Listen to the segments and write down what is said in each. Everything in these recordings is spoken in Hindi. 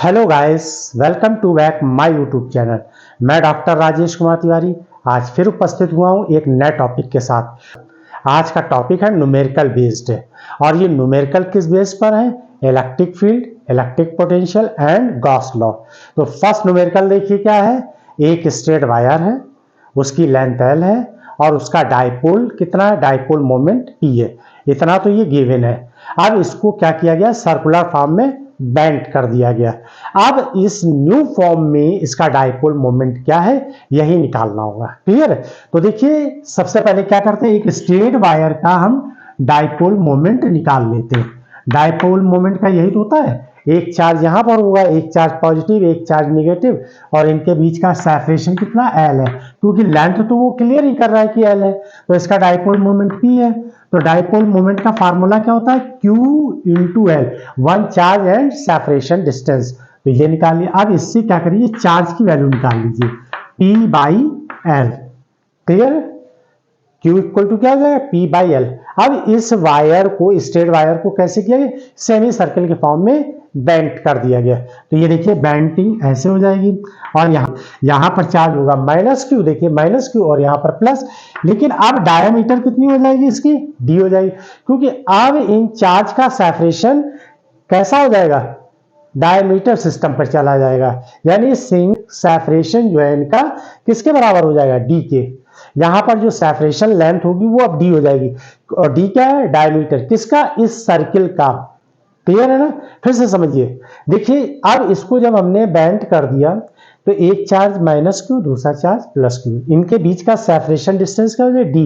Hello guys, welcome to back my YouTube channel. मैं डॉक्टर राजेश कुमार तिवारी आज फिर उपस्थित हुआ हूं एक नए टॉपिक के साथ। आज का टॉपिक है न्यूमेरिकल बेस्ड है और ये न्यूमेरिकल किस बेस पर है? Electric field, electric potential and Gauss law. तो फर्स्ट न्यूमेरिकल देखिए क्या है। एक स्ट्रेट वायर है, उसकी लेंथ एल है और उसका डाइपोल कितना है? डाइपोल मोमेंट पी है। इतना तो ये गिवन है। अब इसको क्या किया गया? सर्कुलर फॉर्म में बेंट कर दिया गया। अब इस न्यू फॉर्म में इसका डाइपोल मोमेंट क्या है, यही निकालना होगा। क्लियर है? तो देखिए सबसे पहले क्या करते हैं, एक स्ट्रेट वायर का हम डाइपोल मोमेंट निकाल लेते हैं। डाइपोल मोमेंट का यही तो होता है, एक चार्ज यहां पर होगा, एक चार्ज पॉजिटिव, एक चार्ज निगेटिव और इनके बीच का सेपरेशन कितना? एल है। क्योंकि लेंथ तो वो क्लियर ही कर रहा है कि एल है, तो इसका डाइपोल मोमेंट पी है। तो डाइपोल मोमेंट का फार्मूला क्या होता है? Q into L, one charge and separation distance. तो ये निकालिए। अब इससे क्या करिए, चार्ज की वैल्यू निकाल लीजिए, P by L. Clear? Q equal to क्या हो जाएगा? P by L. अब इस वायर को, स्ट्रेट वायर को कैसे किया गया? सेमी सर्कल के फॉर्म में बेंट कर दिया गया। तो ये देखिए बेंटिंग ऐसे हो जाएगी और यहां पर चार्ज होगा माइनस Q, देखिए माइनस Q और यहां पर प्लस। लेकिन अब डायमीटर कितनी हो जाएगी इसकी? D हो जाएगी, क्योंकि अब इन चार्ज का सेपरेशन कैसा हो जाएगा? डायमीटर सिस्टम पर चला जाएगा। यानी सिंक सेपरेशन जो है इनका किसके बराबर हो जाएगा? D के। यहां पर जो सेपरेशन लेंथ होगी वो अब D हो जाएगी और D क्या है? डायमीटर किसका? इस सर्किल का। क्लियर है ना? फिर से समझिए। देखिए अब इसको जब हमने बेंट कर दिया तो एक चार्ज माइनस Q, दूसरा चार्ज प्लस Q, इनके बीच का सेपरेशन डिस्टेंस क्या हो जाए? D।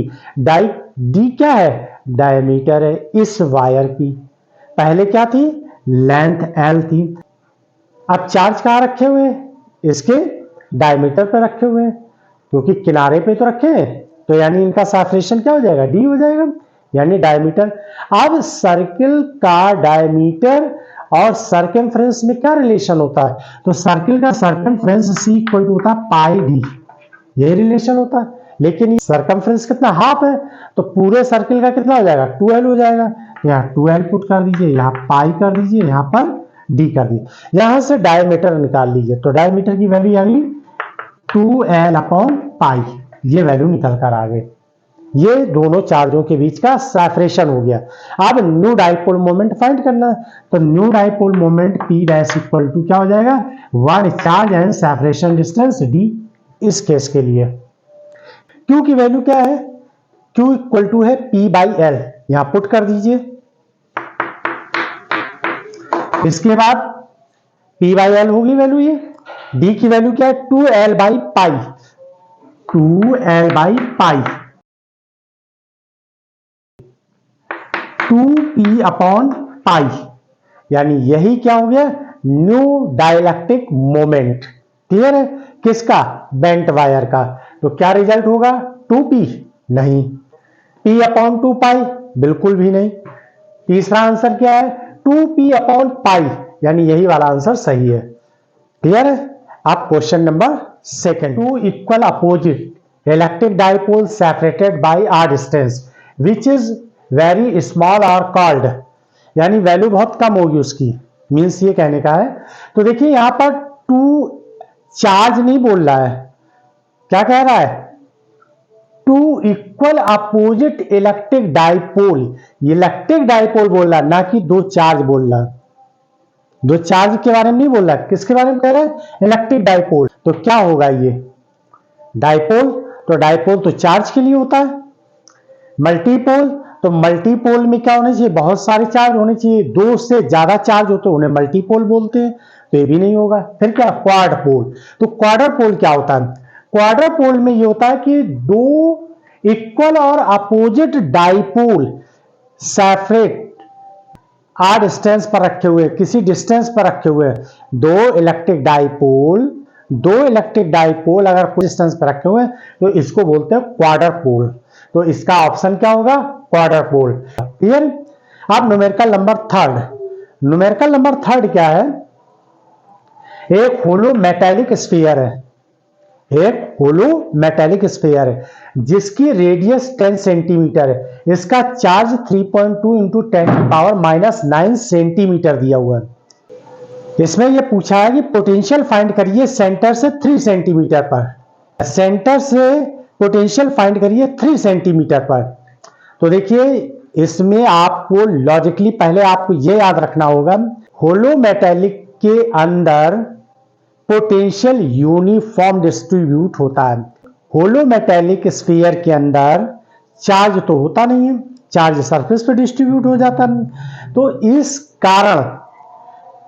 D क्या है? डायमीटर है इस वायर की। पहले क्या थी? लेंथ L थी। अब चार्ज कहाँ रखे हुए हैं? इसके डायमीटर पे रखे हुए हैं, क्योंकि किनारे पे तो रखे हैं। तो यानी इनका सेपरेशन क्या हो जाएगा? D हो जाएगा, यानी डायमीटर। अब सर्किल का डायमीटर और सर्कमफ्रेंस में क्या रिलेशन होता है? तो सर्किल का सर्कमफ्रेंस C इक्वल टू होता है पाई D, ये रिलेशन होता है। लेकिन सर्कमफ्रेंस कितना? हाफ है, तो पूरे सर्किल का कितना हो जाएगा? 2L हो जाएगा। यहाँ 2L पुट कर दीजिए, यहाँ पाई कर दीजिए, यहाँ पर D कर दीजिए। यहां से डायमीटर निकाल लीजिए। तो डायमीटर की वैल्यू आ गई 2L अपॉन पाई, ये वैल्यू निकल कर आ गई। ये दोनों चार्जों के बीच का सेपरेशन हो गया। अब न्यू डाइपोल मोमेंट फाइंड करना, तो new dipole moment P dash equal to क्या हो जाएगा? One charge and separation distance D, इस केस के लिए। Q की वैल्यू क्या है? Q इक्वल टू है P बाई एल, यहां पुट कर दीजिए। इसके बाद P बाई एल होगी वैल्यू ये। D की वैल्यू क्या है? 2L by pi, 2L by pi, 2P upon pi, यानी यही क्या हो गया? New dielectric moment. क्लियर है? किसका? बेंट वायर का। तो क्या रिजल्ट होगा? 2P? नहीं। P अपॉन 2 पाई? बिल्कुल भी नहीं। तीसरा आंसर क्या है? 2P अपॉन पाई, यानी यही वाला आंसर सही है। क्लियर है? अब question number second, two equal opposite electric dipole separated by R distance which is very small और कॉल्ड, यानी वैल्यू बहुत कम होगी उसकी, मीन्स ये कहने का है। तो देखिए यहां पर टू चार्ज नहीं बोल रहा है, क्या कह रहा है? Two equal opposite electric dipole, electric dipole बोल रहा है, ना कि दो चार्ज बोल रहा है। दो चार्ज के बारे में नहीं बोल रहा है, किसके बारे में कह रहा है? Electric dipole. तो क्या होगा ये डाइपोल? तो डाइपोल तो चार्ज के लिए होता है। मल्टीपोल, तो मल्टीपोल में क्या होना चाहिए? बहुत सारे चार्ज होने चाहिए। दो से ज्यादा चार्ज होते हैं उन्हें मल्टीपोल बोलते हैं, तो ये भी नहीं होगा। फिर क्या? क्वाड्रपोल। तो क्वाड्रपोल क्या होता है? क्वाड्रपोल में ये होता है कि दो इक्वल और opposite dipole separate R distance पर रखे हुए, किसी डिस्टेंस पर रखे हुए दो इलेक्ट्रिक डाइपोल अगर कुछ डिस्टेंस पर रखे हुए तो इसको बोलते हैं क्वाड्रपोल। तो इसका ऑप्शन क्या होगा? क्वाड्रपोल। क्लियर? अब numerical number third. Numerical number third क्या है? एक होलो मेटेलिक स्फीयर है, एक होलो मेटेलिक स्फीयर है जिसकी रेडियस 10 सेंटीमीटर है। इसका चार्ज 3.2 इंटू 10 की पावर -9 सेंटीमीटर दिया हुआ है। इसमें ये पूछा है कि पोटेंशियल फाइंड करिए सेंटर से 3 सेंटीमीटर पर। सेंटर से पोटेंशियल फाइंड करिए 3 सेंटीमीटर पर। तो देखिए इसमें आपको लॉजिकली पहले आपको ये याद रखना होगा, होलो मेटेलिक के अंदर पोटेंशियल यूनिफॉर्म डिस्ट्रीब्यूट होता है। होलो मेटेलिक स्फीयर के अंदर चार्ज तो होता नहीं है, चार्ज सरफेस पे डिस्ट्रीब्यूट हो जाता है। तो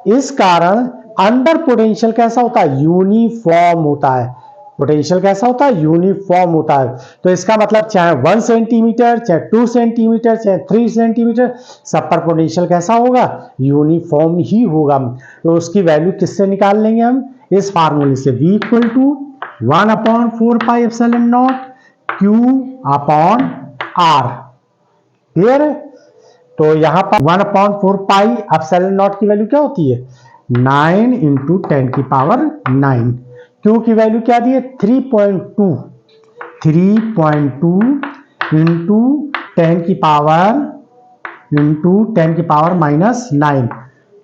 इस कारण अंदर पोटेंशियल कैसा होता है, यूनिफॉर्म होता है। पोटेंशियल कैसा होता है, यूनिफॉर्म होता है। तो इसका मतलब चाहे 1 सेंटीमीटर, चाहे 2 सेंटीमीटर, चाहे 3 सेंटीमीटर, सब पर पोटेंशियल कैसा होगा, यूनिफॉर्म ही होगा। तो उसकी वैल्यू किससे निकाल लेंगे हम, इस फार्मूले से, V equal to 1/4 pi epsilon naught Q upon R। Clear है? तो यहां पर 1/4 पाई एप्सिलॉन नॉट की वैल्यू क्या होती है, 9 इंटू 10 की पावर 9। क्यू की वैल्यू क्या दी है, 3.2 इंटू 10 की पावर -9,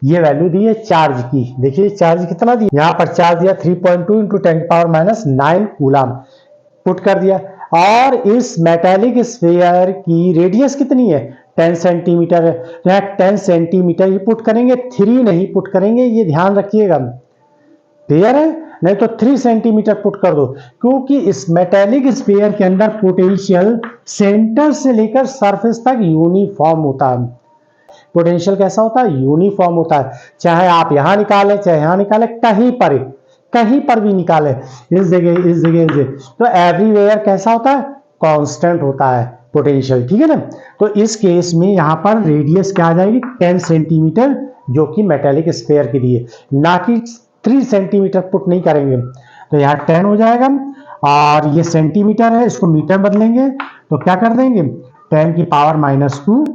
ये वैल्यू दी है चार्ज की। देखिए चार्ज कितना दिया, यहां पर चार्ज दिया 3.2 इंटू 10 की पावर -9 कूलम पुट कर दिया। और इस मेटेलिक स्फीयर की रेडियस कितनी है, 10 सेंटीमीटर है। तो यहाँ 10 सेंटीमीटर ही पुट करेंगे, 3 नहीं पुट करेंगे, ये ध्यान रखिएगा। क्लियर है? नहीं तो 3 सेंटीमीटर पुट कर दो, क्योंकि इस मेटेलिक स्फीयर के अंदर पोटेंशियल सेंटर से लेकर सरफेस तक यूनिफॉर्म होता है। पोटेंशियल कैसा होता है, यूनिफॉर्म होता है। चाहे आप यहां निकालें, चाहे यहां निकालें, कहीं पर भी निकाले, इस जगह। तो एवरीवेयर कैसा होता है, कांस्टेंट होता है पोटेंशियल। ठीक है ना? तो इस केस में यहां पर रेडियस क्या आ जाएगी, 10 सेंटीमीटर, जो कि मेटेलिक स्फीयर के लिए, ना कि 3 सेंटीमीटर पुट नहीं करेंगे। तो यहाँ 10 हो जाएगा, और ये सेंटीमीटर है, इसको मीटर बदलेंगे तो क्या कर देंगे, 10 की पावर -2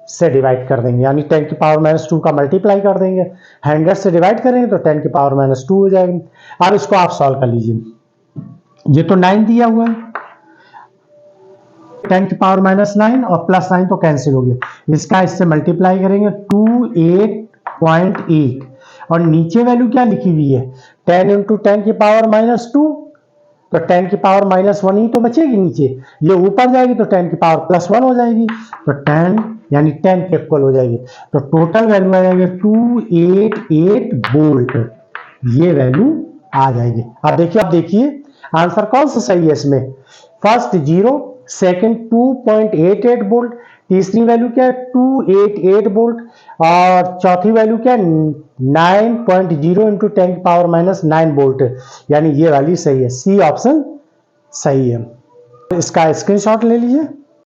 से डिवाइड कर देंगे, यानी 10 की पावर -2 का मल्टीप्लाई कर देंगे। 100 से डिवाइड करेंगे तो 10 की पावर -2 हो जाएगी। अब इसको आप सॉल्व कर लीजिए। ये तो 9 दिया हुआ है, 10 की पावर -9 और +9 तो कैंसिल हो गया। इसका इससे मल्टीप्लाई करेंगे 28.8, और नीचे वैल्यू क्या लिखी हुई है, 10 इंटू 10 की पावर -2, तो 10 की पावर -1 ही तो बचेगी नीचे, ये ऊपर जाएगी तो 10 की पावर +1 हो जाएगी, तो 10 यानी 10 के इक्वल हो जाएगी। तो टोटल वैल्यू आ जाएगी 288 वोल्ट, ये वैल्यू आ जाएगी। अब देखिए आंसर कौन सा सही है इसमें, फर्स्ट 0, सेकंड 2.88 वोल्ट, तीसरी वैल्यू क्या है 288 वोल्ट, और चौथी वैल्यू क्या है 9.0 इंटू 10 की पावर -9 वोल्ट, यानी ये वैल्यू सही है, सी ऑप्शन सही है। इसका स्क्रीनशॉट ले लीजिए।